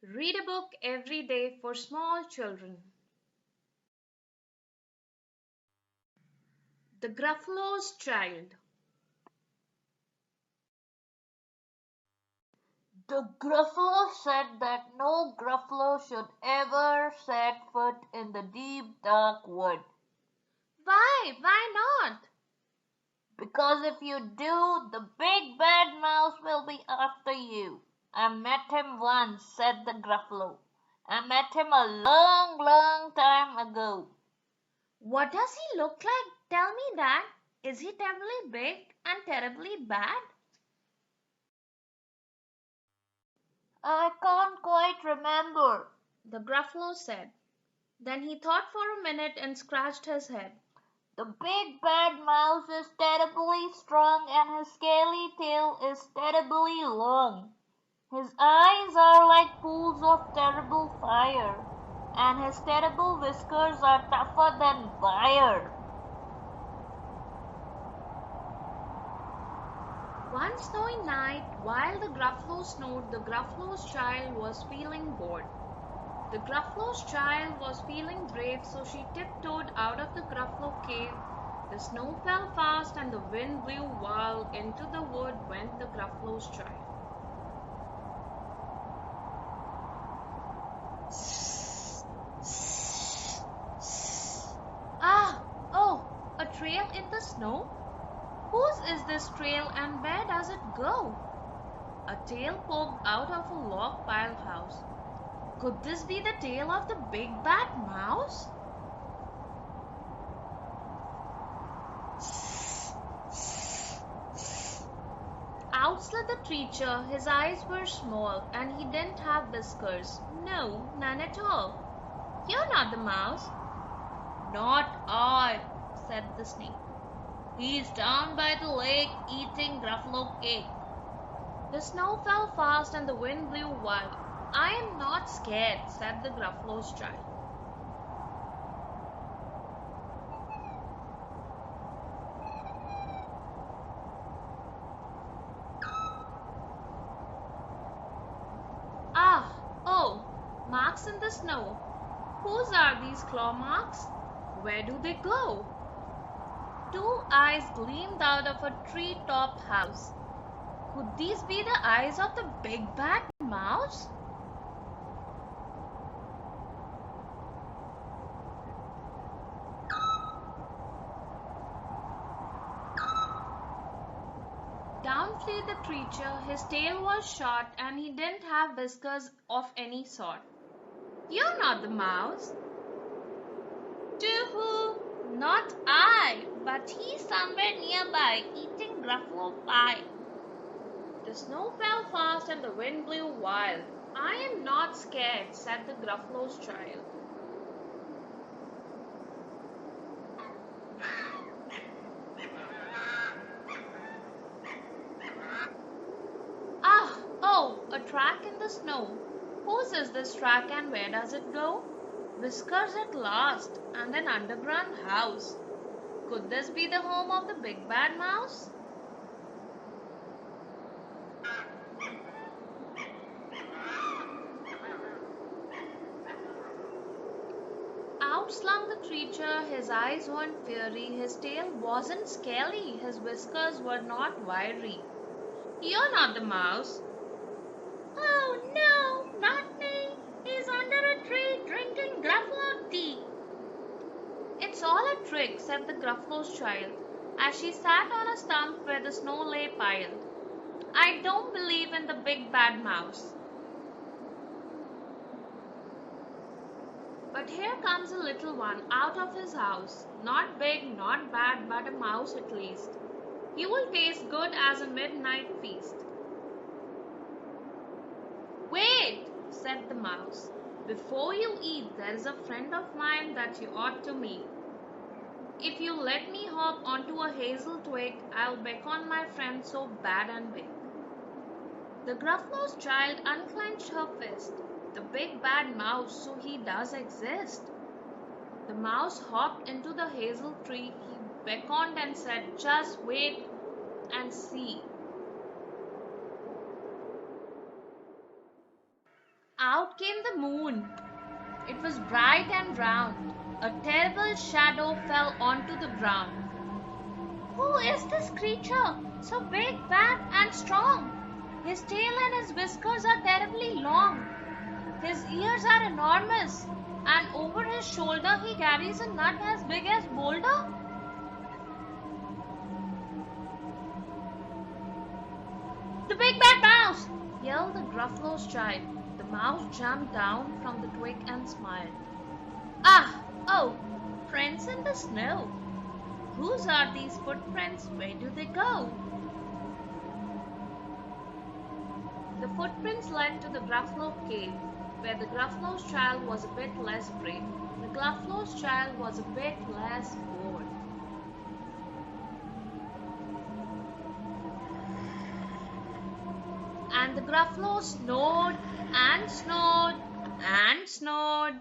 Read a book every day for small children. The Gruffalo's Child. The Gruffalo said that no Gruffalo should ever set foot in the deep dark wood. Why? Why not? Because if you do, the big bad mouse will be after you. I met him once, said the Gruffalo. I met him a long, long time ago. What does he look like? Tell me that. Is he terribly big and terribly bad? I can't quite remember, The Gruffalo said. Then he thought for a minute and scratched his head. The big bad mouse is terribly strong and his scaly tail is terribly long. His eyes are like pools of terrible fire, and his terrible whiskers are tougher than wire. One snowy night, while the Gruffalo snored, the Gruffalo's child was feeling bored. The Gruffalo's child was feeling brave, so she tiptoed out of the Gruffalo cave. The snow fell fast and the wind blew wild. Into the wood went the Gruffalo's child. Ah! Oh! A trail in the snow? Whose is this trail and where does it go? A tail poked out of a log-piled house. Could this be the tail of the big bad mouse? Out slid the creature. His eyes were small and he didn't have whiskers. No, none at all. You're not the mouse. Not I, said the snake. He's down by the lake eating Gruffalo cake. The snow fell fast and the wind blew wild. I am not scared, said the Gruffalo's child. Ah, oh, marks in the snow. Whose are these claw marks? Where do they go? Two eyes gleamed out of a tree-top house. Could these be the eyes of the big bad mouse? Down flew the creature. His tail was short and he didn't have whiskers of any sort. You're not the mouse. Too-hoo! Not I, but he's somewhere nearby eating Gruffalo pie. The snow fell fast and the wind blew wild. I am not scared, said the Gruffalo's child. Ah, oh, a track in the snow. Whose is this track and where does it go? Whiskers at last, and an underground house. Could this be the home of the big bad mouse? Out slunk the creature. His eyes weren't fiery, his tail wasn't scaly, his whiskers were not wiry. You're not the mouse. Oh no, not me. He's under a tree drinking Gruffalo tea. It's all a trick, said the Gruffalo's child, as she sat on a stump where the snow lay piled. I don't believe in the big bad mouse. But here comes a little one out of his house, not big, not bad, but a mouse at least. He will taste good as a midnight feast. Wait, said the mouse. Before you eat, there is a friend of mine that you ought to meet. If you let me hop onto a hazel twig, I'll beckon my friend so bad and big. The Gruffalo's child unclenched her fist. The big bad mouse, so he does exist. The mouse hopped into the hazel tree. He beckoned and said, just wait and see. Out came the moon. It was bright and round. A terrible shadow fell onto the ground. Who is this creature? So big, fat, and strong. His tail and his whiskers are terribly long. His ears are enormous. And over his shoulder he carries a nut as big as boulder. The big bad mouse! Yelled the Gruffalo's child. The mouse jumped down from the twig and smiled. Ah! Oh! Prints in the snow. Whose are these footprints? Where do they go? The footprints led to the Gruffalo cave, where the Gruffalo's child was a bit less brave. The Gruffalo's child was a bit less bored. And the Gruffalo snored and snored and snored.